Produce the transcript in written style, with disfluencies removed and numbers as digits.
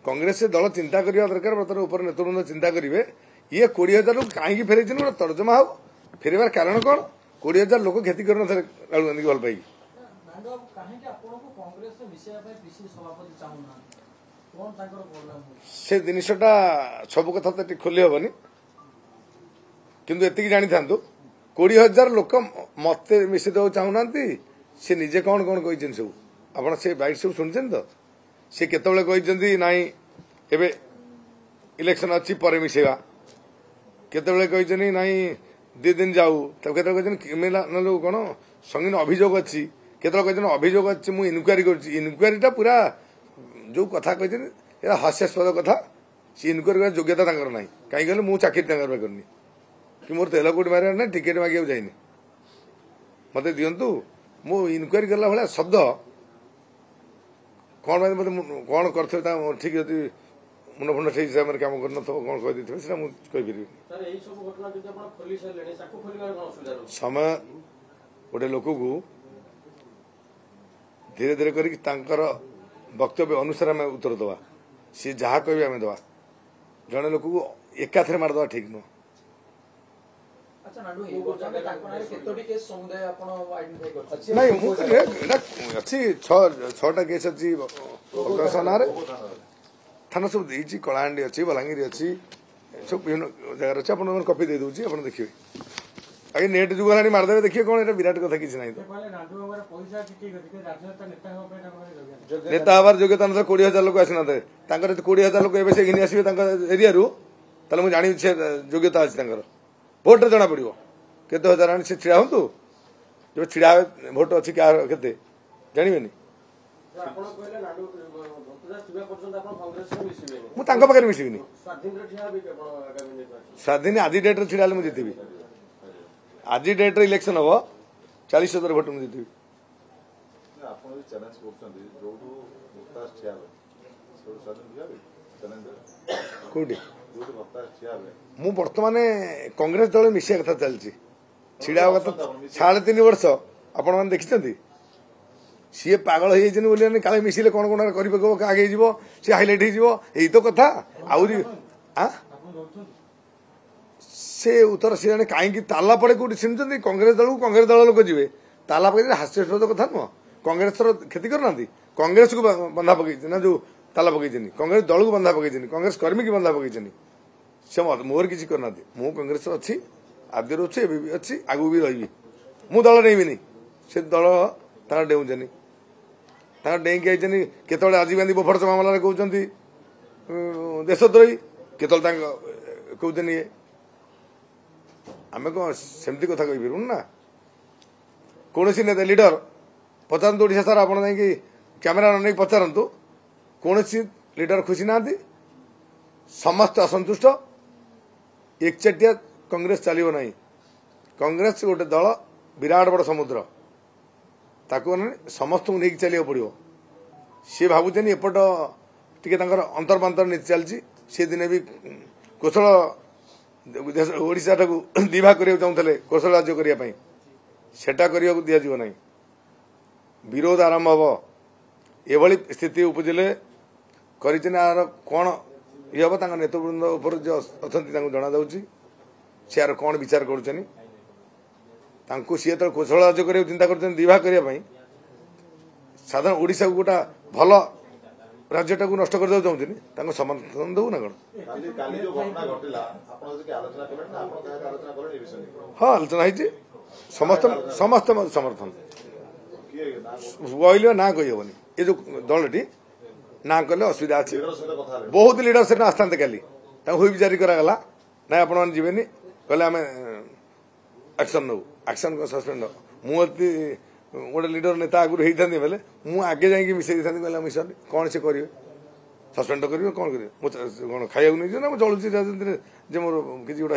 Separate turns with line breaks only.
कांग्रेस दल चिंता करवा दरकार बर्तमान उपर नेतृवृंद चिंता करेंगे ये 20,000 कहीं फेर गोटे तर्जमा हो फेरबार कारण कौन 20,000 लोक खेती कर राहुल गांधी भल पाई से जिनटा सब कथा तो खोली हेनी किंतु एति जानी था 20,000 लोक मत मिशे देव चाहूना सी निजे कौन कौन कही सब आप बाइट सब शुणी तो सी केतबले कही नाई एबे इलेक्शन अच्छी पर मिसेवा केतबले कही नाई 2 दिन जाऊ तब केतबले कही क्रिमिनाल कौन संगीन अभियोग अच्छी केतबले कही अभियोग अच्छी मुझे इनक्वारी कर पूरा जो कथा कही हास्यास्पद कथा सी इनक्वारी कर योग्यता ना कहीं कहले मुझे चाकरी करनी कि मोर तेल कोटी मारे ना टिकेट मांगे जाइनी मत दिंतु मु इनक्वारी करला भाया शब्द कौन मत कौन कर ठीक जब मुंड फुंड से हिसाब से कम कर कौन कहीपरि समय गोटे लोक को धीरे धीरे कर वक्तव्य अनुसार आम उत्तर दवा सी जहाँ कह आम दवा जड़े लोक को एकाथरे मारदवा ठीक नुह अच्छी 6टा केस अच्छी थाना सब देती कलाहांडी अच्छी बलांगीर अच्छी सब विभिन्न जगार अच्छे आप कपी दे दूसरी आप देखिए आगे नेट जुग है मारदे देखिए कौन ये विराट कथा किसी ना नेता हबार योग्यता ना 20,000 लोक आसी ना 20,000 लोक एवं घिनी आसवे एरिया रू मुझे जानी से योग्यता अच्छी भोट जना पड़ो केते हजार आनी से छिड़ा हूँ जो छिड़ा भोट अच्छी क्या के जानवे मुझे मिसबी स्वाधीन आज डेट्रे छिड़ा मुझे जीतबी आज डेट्रे इलेक्शन हम 40,000 भोट मुझे जीतबी कौटी मु बर्तमान कांग्रेस दल मिसा कथा चलती छिड़ा कथा 3.5 वर्ष आपण मैंने देखी सी पागल हो काले मिसिले कौन कौन कर आगे सी हाइलाइट हो तो कथा आहरी से उत्तर सी जाने कहीं ताला पड़े कौटी शुणी कांग्रेस दल लोक जी ताला पकड़ हास्यास्पद कथा नुह कांग्रेस क्षति करना कांग्रेस को बंधा पकई ना जो ताला पकई कांग्रेस दल को बंधा पकई कांग्रेस कर्मी की बंधा पकई से मोर किसी करना मु कांग्रेस अच्छी आदि अच्छी एवं अच्छी आगू भी रही मु दल नहीं से दल तार डेऊँचनी डेईक आई केत राजीव गांधी बोफर्स मामला कहते देशद्रोही केत कहते ये आम कौन सेमती कथा कही पारू ना कौन नेता लीडर पचारतु ओडिशा सारा आप कैमेरा नहीं पचारतु कौन लीडर खुशी ना समस्त असंतुष्ट एकचटिया कांग्रेस चलो ना कांग्रेस गोटे दल विराट बड़ समुद्र ताको समस्त को नहीं चलिए पड़ो सी भावुन एपट टी अंतर्बांतर नीति चलती सी दिन भी कौशल ओडिशा टाक दिभाग करने चाहते कौशल राज्य करने सेटा करने को दिज्व ना विरोध आरंभ हम एभली स्थिति उपजिले कर कौन ये हम नेतृवृंद उपर जो अच्छा जना सी यार कौन विचार कर सी तो कौशल राज्य करने चिंता कर दिभाग करने साधारण ओडिशा को गोटा भल राज्यटा को नष्ट कर चाहते समर्थन दू ना कौन हाँ आलोचना है समस्त समस्त समर्थन कहले ना कही हेनी ये जो दलटी ना कले असुविधा अच्छी बहुत लीडर से आसता काली हुई जारी करागला ना आपण जीवेनि कहले आम एक्शन नौ एक्शन को सस्पेंड मुझे गोटे लीडर नेता आगुरी होता बेले मुझे आगे जाकि मिसई था मिशन कौन से करेंगे सस्पेंड करेंगे कौन करेंगे कौन खाया नहीं ना चलुची राजनीति मोर किसी गोटा